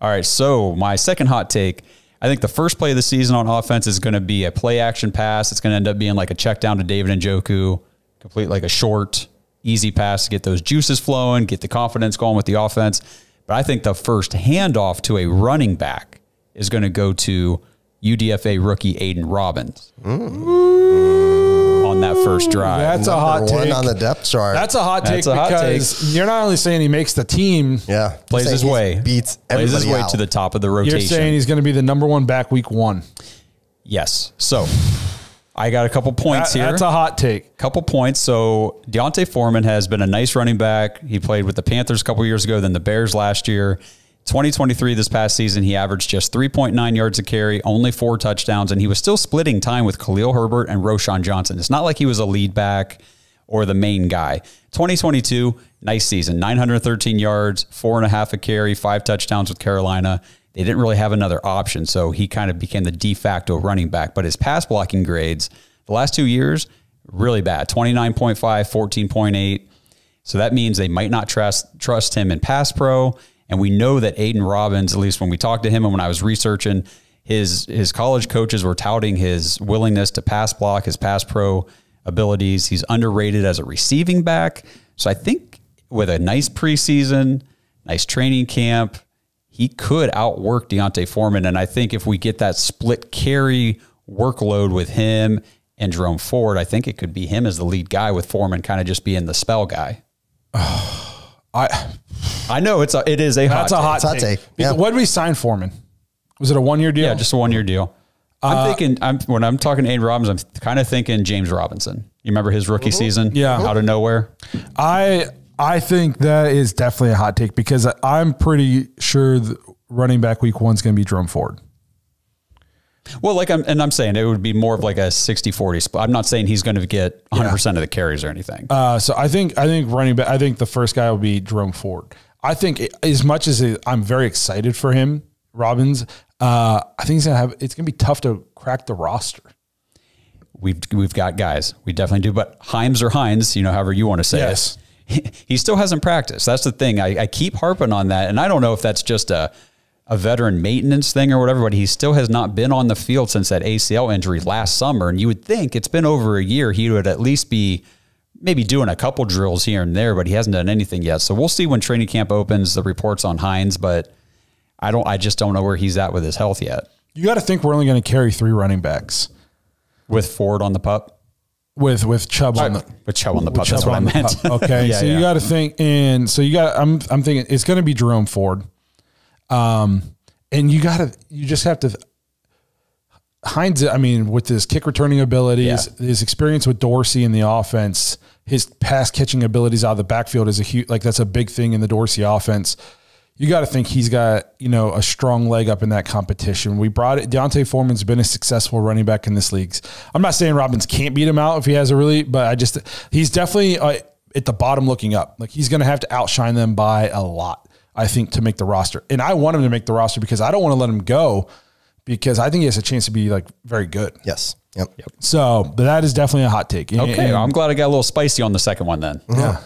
All right, so my second hot take, I think the first play of the season on offense is going to be a play action pass. It's going to end up being like a check down to David Njoku, complete like a short, easy pass to get those juices flowing, get the confidence going with the offense. But I think the first handoff to a running back is going to go to UDFA rookie Aidan Robbins on that first drive. That's a hot take. One on the depth chart. That's a hot take because you're not only saying he makes the team. Yeah. Plays his way. Beats plays his way out. to the top of the rotation. You're saying he's going to be the #1 back week 1. Yes. So I got a couple points here. That's a hot take. Couple points. So D'Onta Foreman has been a nice running back. He played with the Panthers a couple years ago, then the Bears last year. 2023, this past season, he averaged just 3.9 yards a carry, only 4 touchdowns, and he was still splitting time with Khalil Herbert and Roschon Johnson. It's not like he was a lead back or the main guy. 2022, nice season, 913 yards, 4.5 a carry, 5 touchdowns with Carolina. They didn't really have another option, so he kind of became the de facto running back. But his pass blocking grades, the last 2 years, really bad, 29.5, 14.8. So that means they might not trust him in pass pro. And we know that Aidan Robbins, at least when we talked to him and when I was researching, his college coaches were touting his willingness to pass block, his pass pro abilities. He's underrated as a receiving back. So I think with a nice preseason, nice training camp, he could outwork D'Onta Foreman. And I think if we get that split carry workload with him and Jerome Ford, I think it could be him as the lead guy with Foreman kind of just being the spell guy. I know it is a hot take. That's a hot take. Yeah. What did we sign Foreman? Was it a 1-year deal? Yeah, just a 1-year deal. I'm thinking, when I'm talking Aidan Robbins, I'm kind of thinking James Robinson. You remember his rookie season? Yeah. Out of nowhere? I think that is definitely a hot take because I'm pretty sure the running back week 1 is going to be Jerome Ford. Well, I'm saying it would be more of like a 60-40 split. I'm not saying he's going to get 100% of the carries or anything. So I think running back, I think the first guy will be Jerome Ford. I think as much as I'm very excited for him, Robbins, I think it's going to be tough to crack the roster. We've got guys. We definitely do. But Himes or Hines, however you want to say it, he still hasn't practiced. That's the thing. I keep harping on that. And I don't know if that's just a veteran maintenance thing or whatever, but he still has not been on the field since that ACL injury last summer. And you would think it's been over a year. He would at least be maybe doing a couple drills here and there, but he hasn't done anything yet. So we'll see when training camp opens, the reports on Hines, but I just don't know where he's at with his health yet. You got to think we're only going to carry 3 running backs. With Ford on the pup? With Chubb on the pup. That's what I meant. Okay. Yeah, so you got to think, and so I'm thinking it's going to be Jerome Ford. And you just have to Hines, I mean, with his kick returning abilities, his experience with Dorsey in the offense, his pass catching abilities out of the backfield is that's a big thing in the Dorsey offense. You got to think he's got, a strong leg up in that competition. We brought it. D'Onta Foreman's been a successful running back in this league. I'm not saying Robbins can't beat him out if he has but he's definitely at the bottom looking up. Like he's going to have to outshine them by a lot, I think, to make the roster. And I want him to make the roster because I don't want to let him go because I think he has a chance to be very good. Yes. Yep. So, but that is definitely a hot take. Okay. I'm glad I got a little spicy on the second one then. Yeah.